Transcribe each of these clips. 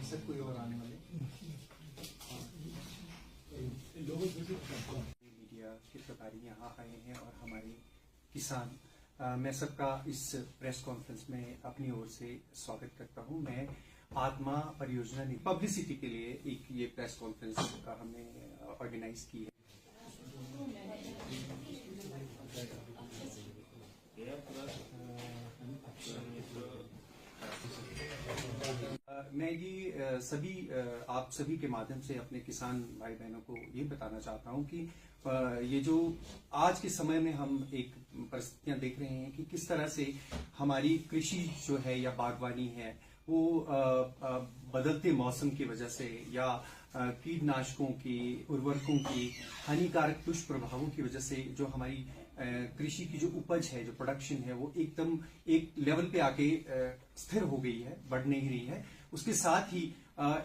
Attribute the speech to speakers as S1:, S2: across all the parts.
S1: सांसद कोई और आने वाले मीडिया के प्रभारी यहाँ आए हैं और हमारे किसान, मैं सबका इस प्रेस कॉन्फ्रेंस में अपनी ओर से स्वागत करता हूँ। मैं आत्मा परियोजना ने पब्लिसिटी के लिए एक ये प्रेस कॉन्फ्रेंस हमने ऑर्गेनाइज की है। मैं ये सभी आप सभी के माध्यम से अपने किसान भाई बहनों को ये बताना चाहता हूँ कि ये जो आज के समय में हम एक परिस्थितियां देख रहे हैं कि किस तरह से हमारी कृषि जो है या बागवानी है वो बदलते मौसम की वजह से या कीटनाशकों की, उर्वरकों की हानिकारक दुष्प्रभावों की वजह से जो हमारी कृषि की जो उपज है, जो प्रोडक्शन है, वो एकदम एक लेवल पे आके स्थिर हो गई है, बढ़ नहीं रही है। उसके साथ ही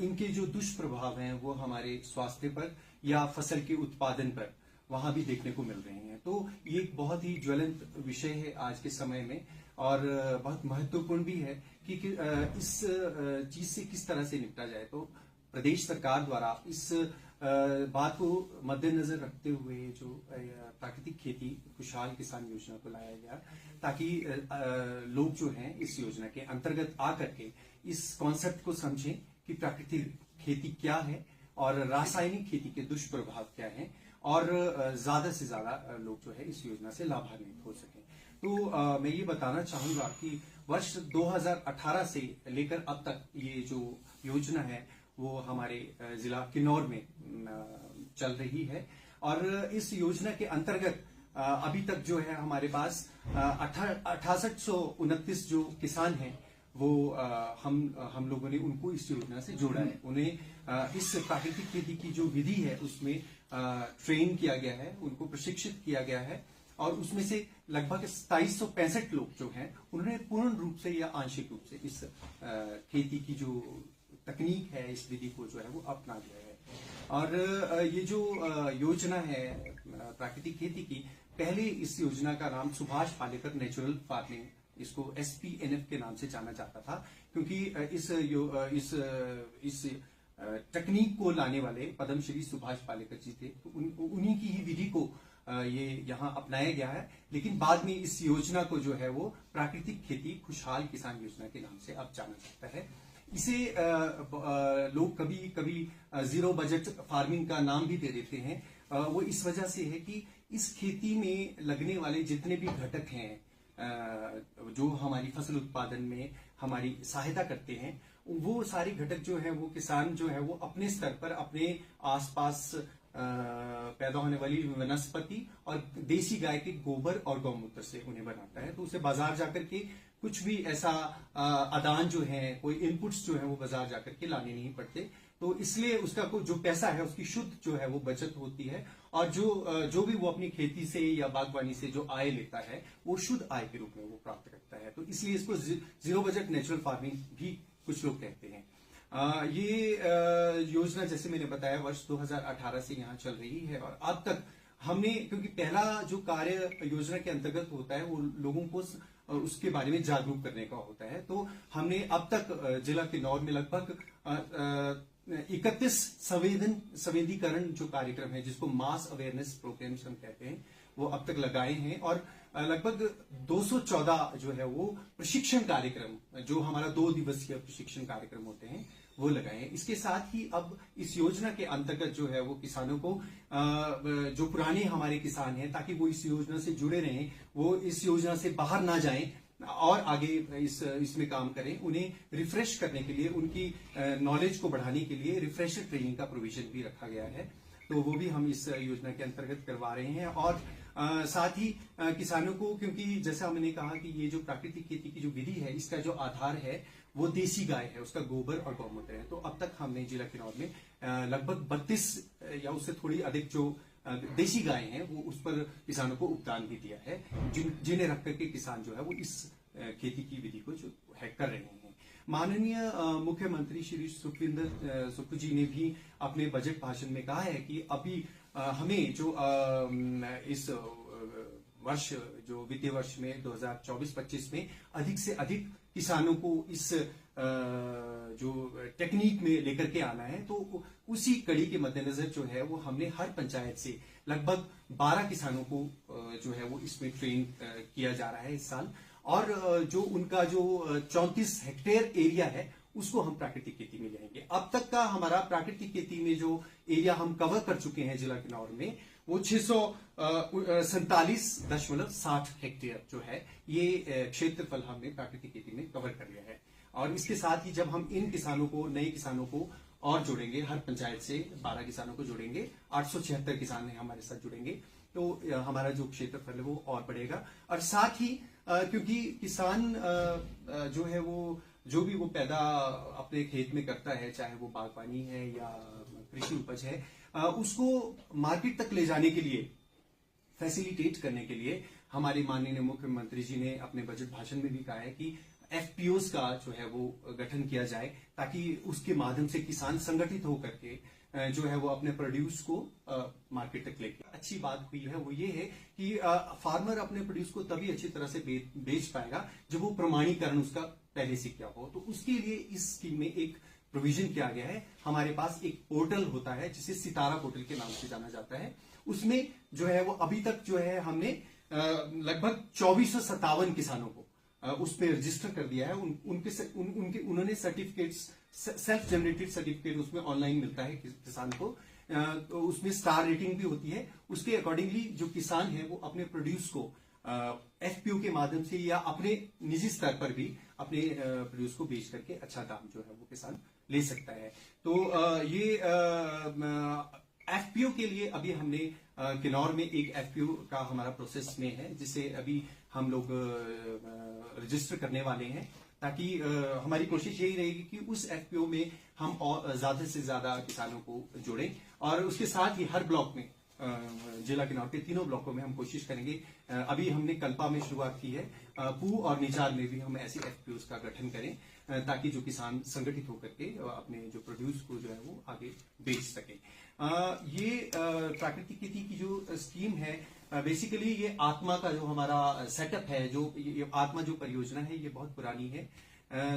S1: इनके जो दुष्प्रभाव हैं वो हमारे स्वास्थ्य पर या फसल के उत्पादन पर वहां भी देखने को मिल रहे हैं। तो ये एक बहुत ही ज्वलंत विषय है आज के समय में और बहुत महत्वपूर्ण भी है कि इस चीज से किस तरह से निपटा जाए। तो प्रदेश सरकार द्वारा इस बात को मद्देनजर रखते हुए जो प्राकृतिक खेती खुशहाल किसान योजना को लाया गया ताकि लोग जो हैं इस योजना के अंतर्गत आकर के इस कॉन्सेप्ट को समझें कि प्राकृतिक खेती क्या है और रासायनिक खेती के दुष्प्रभाव क्या हैं और ज्यादा से ज्यादा लोग जो है इस योजना से लाभान्वित हो सकें। तो मैं ये बताना चाहूंगा कि वर्ष 2018 से लेकर अब तक ये जो योजना है वो हमारे जिला किन्नौर में चल रही है और इस योजना के अंतर्गत अभी तक जो है हमारे पास 6829 जो किसान हैं वो हम लोगों ने उनको इस योजना से जोड़ा है। उन्हें इस प्राकृतिक खेती की जो विधि है उसमें ट्रेन किया गया है, उनको प्रशिक्षित किया गया है और उसमें से लगभग 2765 लोग जो हैं उन्होंने पूर्ण रूप से या आंशिक रूप से इस खेती की जो तकनीक है, इस विधि को जो है वो अपना लिया है। और ये जो योजना है प्राकृतिक खेती की, पहले इस योजना का नाम सुभाष पालेकर नेचुरल फार्मिंग, इसको SPNF के नाम से जाना जाता था क्योंकि इस तकनीक को लाने वाले पद्मश्री सुभाष पालेकर जी थे। तो उन्हीं की ही विधि को ये यहाँ अपनाया गया है, लेकिन बाद में इस योजना को जो है वो प्राकृतिक खेती खुशहाल किसान योजना के नाम से अब जाना जाता है। इसे लोग कभी कभी जीरो बजट फार्मिंग का नाम भी दे देते हैं। वो इस वजह से है कि इस खेती में लगने वाले जितने भी घटक हैं जो हमारी फसल उत्पादन में हमारी सहायता करते हैं, वो सारे घटक जो है वो किसान जो है वो अपने स्तर पर अपने आसपास पैदा होने वाली वनस्पति और देसी गाय के गोबर और गौमूत्र से उन्हें बनाता है। तो उसे बाजार जाकर के कुछ भी ऐसा आदान जो है, कोई इनपुट्स जो है वो बाजार जाकर के लाने नहीं पड़ते। तो इसलिए उसका जो पैसा है उसकी शुद्ध जो है वो बचत होती है और जो भी वो अपनी खेती से या बागवानी से जो आय लेता है वो शुद्ध आय के रूप में वो प्राप्त करता है। तो इसलिए इसको जीरो बजट नेचुरल फार्मिंग भी कुछ लोग कहते हैं। ये योजना जैसे मैंने बताया वर्ष 2018 से यहाँ चल रही है और अब तक हमने, क्योंकि पहला जो कार्य योजना के अंतर्गत होता है वो लोगों को उसके बारे में जागरूक करने का होता है, तो हमने अब तक जिला किन्नौर में लगभग 31 संवेदीकरण जो कार्यक्रम है जिसको मास अवेयरनेस प्रोग्राम्स हम कहते हैं वो अब तक लगाए हैं और लगभग 214 जो है वो प्रशिक्षण कार्यक्रम, जो हमारा 2 दिवसीय प्रशिक्षण कार्यक्रम होते हैं वो लगाए हैं। इसके साथ ही अब इस योजना के अंतर्गत जो है वो किसानों को जो पुराने हमारे किसान हैं ताकि वो इस योजना से जुड़े रहें, वो इस योजना से बाहर ना जाएं और आगे इसमें काम करें, उन्हें रिफ्रेश करने के लिए, उनकी नॉलेज को बढ़ाने के लिए रिफ्रेशर ट्रेनिंग का प्रोविजन भी रखा गया है। तो वो भी हम इस योजना के अंतर्गत करवा रहे हैं और साथ ही किसानों को, क्योंकि जैसा हमने कहा कि ये जो प्राकृतिक खेती की जो विधि है इसका जो आधार है वो देसी गाय है, उसका गोबर और गौमूत्र है। तो अब तक हमने जिला किन्नौर में लगभग 32 या उससे थोड़ी अधिक जो देसी गाय हैं वो उस पर किसानों को उपदान भी दिया है, जिन्हें रख करके किसान जो है वो इस खेती की विधि को जो है कर रहे हैं। माननीय मुख्यमंत्री श्री सुखविंदर जी ने भी अपने बजट भाषण में कहा है कि अभी हमें जो इस वर्ष जो वित्तीय वर्ष में 2024-25 में अधिक से अधिक किसानों को इस जो टेक्निक में लेकर के आना है, तो उसी कड़ी के मद्देनजर जो है वो हमने हर पंचायत से लगभग 12 किसानों को जो है वो इसमें ट्रेन किया जा रहा है इस साल। और जो उनका जो 34 हेक्टेयर एरिया है उसको हम प्राकृतिक खेती में जाएंगे। अब तक का हमारा प्राकृतिक खेती में जो एरिया हम कवर कर चुके हैं जिला किन्नौर में, वो 647.60 हेक्टेयर जो है ये क्षेत्रफल हमने प्राकृतिक खेती में कवर कर लिया है। और इसके साथ ही जब हम इन किसानों को, नए किसानों को और जोड़ेंगे, हर पंचायत से 12 किसानों को जोड़ेंगे, 876 किसान है हमारे साथ जुड़ेंगे, तो हमारा जो क्षेत्रफल है वो और बढ़ेगा। और साथ ही क्योंकि किसान जो है वो जो भी वो पैदा अपने खेत में करता है, चाहे वो बागवानी है या कृषि उपज है, उसको मार्केट तक ले जाने के लिए, फैसिलिटेट करने के लिए हमारे माननीय मुख्यमंत्री जी ने अपने बजट भाषण में भी कहा है कि एफपीओज का जो है वो गठन किया जाए, ताकि उसके माध्यम से किसान संगठित होकर के जो है वो अपने प्रोड्यूस को मार्केट तक लेके। अच्छी बात हुई है वो ये है कि फार्मर अपने प्रोड्यूस को तभी अच्छी तरह से बेच पाएगा जब वो प्रमाणीकरण उसका पहले से किया हो। तो उसके लिए इस स्कीम में एक प्रोविजन किया गया है। हमारे पास एक पोर्टल होता है जिसे सितारा पोर्टल के नाम से जाना जाता है। उसमें जो है वो अभी तक जो है हमने लगभग 2457 किसानों को उसमें रजिस्टर कर दिया है। उन्होंने सर्टिफिकेट्स, सेल्फ जनरेटेड सर्टिफिकेट उसमें ऑनलाइन मिलता है किसान को। तो उसमें स्टार रेटिंग भी होती है। उसके अकॉर्डिंगली जो किसान है वो अपने प्रोड्यूस को एफपीओ के माध्यम से या अपने निजी स्तर पर भी अपने प्रोड्यूस को बेच करके अच्छा दाम जो है वो किसान ले सकता है। तो ये एफपीओ के लिए अभी हमने किन्नौर में एक एफपीओ का हमारा प्रोसेस में है, जिसे अभी हम लोग रजिस्टर करने वाले हैं, ताकि हमारी कोशिश यही रहेगी कि उस एफपीओ में हम और ज्यादा से ज्यादा किसानों को जोड़ें। और उसके साथ ही हर ब्लॉक में, जिला किन्नौर के तीनों ब्लॉकों में हम कोशिश करेंगे। अभी हमने कल्पा में शुरुआत की है, पू और निचार में भी हम ऐसे एफपीओज का गठन करें, ताकि जो किसान संगठित होकर के अपने जो प्रोड्यूस को जो है वो आगे बेच सके। ये प्राकृतिक खेती की जो स्कीम है, बेसिकली ये आत्मा का जो हमारा सेटअप है, जो ये आत्मा जो परियोजना है, ये बहुत पुरानी है।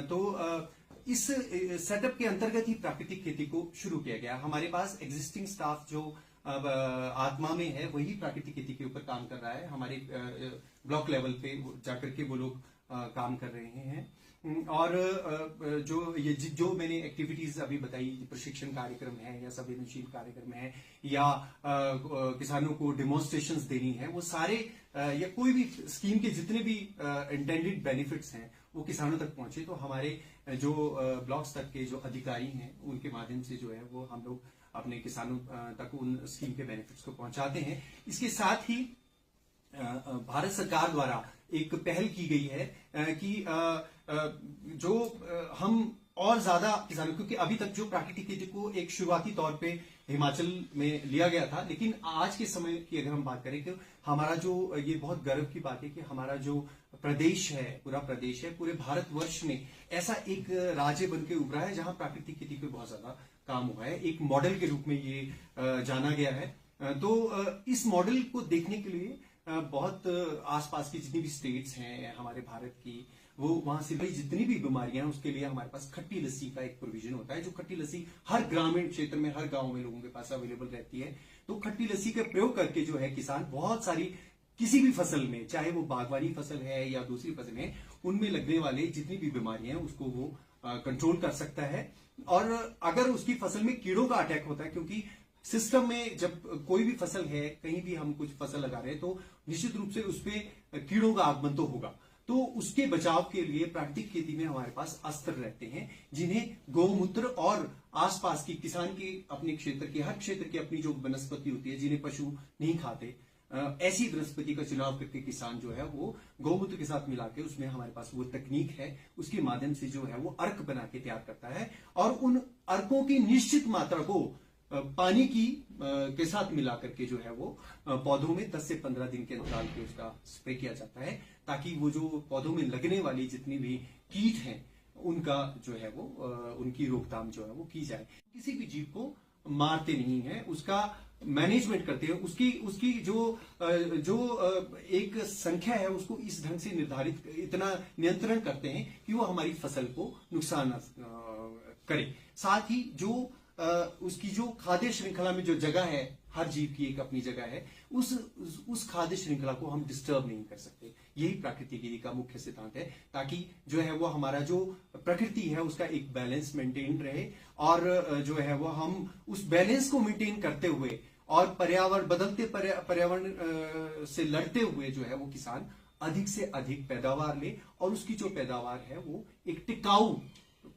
S1: तो इस सेटअप के अंतर्गत ही प्राकृतिक खेती को शुरू किया गया। हमारे पास एग्जिस्टिंग स्टाफ जो अब आत्मा में है वही प्राकृतिक खेती के ऊपर काम कर रहा है। हमारे ब्लॉक लेवल पे जाकर के वो लोग काम कर रहे हैं। और जो मैंने एक्टिविटीज अभी बताई, प्रशिक्षण कार्यक्रम है या संवेदनशील कार्यक्रम है या किसानों को डेमोन्स्ट्रेशंस देनी है, वो सारे या कोई भी स्कीम के जितने भी इंटेंडेड बेनिफिट्स हैं वो किसानों तक पहुंचे। तो हमारे जो ब्लॉक स्तर के जो अधिकारी हैं उनके माध्यम से जो है वो हम लोग अपने किसानों तक उन स्कीम के बेनिफिट्स को पहुंचाते हैं। इसके साथ ही भारत सरकार द्वारा एक पहल की गई है कि जो हम और ज्यादा किसानों, क्योंकि अभी तक जो प्राकृतिक खेती को एक शुरुआती तौर पे हिमाचल में लिया गया था, लेकिन आज के समय की अगर हम बात करें कि हमारा जो, ये बहुत गर्व की बात है कि हमारा जो प्रदेश है, पूरा प्रदेश है, पूरे भारतवर्ष में ऐसा एक राज्य बन के उभरा है जहां प्राकृतिक खेती पे बहुत ज्यादा काम हुआ है। एक मॉडल के रूप में ये जाना गया है। तो इस मॉडल को देखने के लिए बहुत आसपास की जितनी भी स्टेट्स हैं हमारे भारत की, वो वहां से भाई जितनी भी बीमारियां हैं उसके लिए हमारे पास खट्टी लस्सी का एक प्रोविजन होता है, जो खट्टी लस्सी हर ग्रामीण क्षेत्र में, हर गांव में लोगों के पास अवेलेबल रहती है। तो खट्टी लस्सी का प्रयोग करके जो है किसान बहुत सारी, किसी भी फसल में, चाहे वो बागवानी फसल है या दूसरी फसल है, उनमें लगने वाले जितनी भी बीमारियां हैं उसको वो कंट्रोल कर सकता है। और अगर उसकी फसल में कीड़ों का अटैक होता है, क्योंकि सिस्टम में जब कोई भी फसल है, कहीं भी हम कुछ फसल लगा रहे हैं, तो निश्चित रूप से उसपे कीड़ों का आगमन तो होगा। तो उसके बचाव के लिए प्राकृतिक खेती में हमारे पास अस्त्र रहते हैं, जिन्हें गौमूत्र और आसपास की किसान के अपने क्षेत्र की, हर क्षेत्र की अपनी जो वनस्पति होती है जिन्हें पशु नहीं खाते, ऐसी वनस्पति का चुनाव करके किसान जो है वो गौमूत्र के साथ मिला के, उसमें हमारे पास वो तकनीक है, उसके माध्यम से जो है वो अर्क बना के तैयार करता है। और उन अर्कों की निश्चित मात्रा को पानी की के साथ मिला करके जो है वो पौधों में 10 से 15 दिन के अंतराल पे उसका स्प्रे किया जाता है, ताकि वो जो पौधों में लगने वाली जितनी भी कीट हैं उनका जो है वो उनकी रोकथाम जो है वो की जाए। किसी भी जीव को मारते नहीं हैं, उसका मैनेजमेंट करते हैं, उसकी उसकी जो एक संख्या है उसको इस ढंग से निर्धारित, इतना नियंत्रण करते हैं कि वो हमारी फसल को नुकसान न करे। साथ ही जो उसकी जो खाद्य श्रृंखला में जो जगह है, हर जीव की एक अपनी जगह है, उस खाद्य श्रृंखला को हम डिस्टर्ब नहीं कर सकते। यही प्राकृतिक खेती का मुख्य सिद्धांत है, ताकि जो है वो हमारा जो प्रकृति है उसका एक बैलेंस मेंटेन रहे, और जो है वो हम उस बैलेंस को मेंटेन करते हुए और पर्यावरण बदलते पर्यावरण से लड़ते हुए जो है वो किसान अधिक से अधिक पैदावार ले, और उसकी जो पैदावार है वो एक टिकाऊ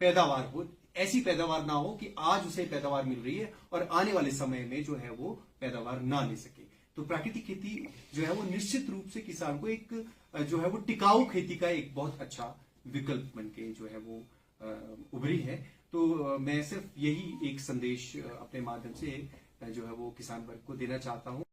S1: पैदावार हो, ऐसी पैदावार ना हो कि आज उसे पैदावार मिल रही है और आने वाले समय में जो है वो पैदावार ना ले सके। तो प्राकृतिक खेती जो है वो निश्चित रूप से किसान को एक जो है वो टिकाऊ खेती का एक बहुत अच्छा विकल्प बन के जो है वो उभरी है। तो मैं सिर्फ यही एक संदेश अपने माध्यम से जो है वो किसान वर्ग को देना चाहता हूं।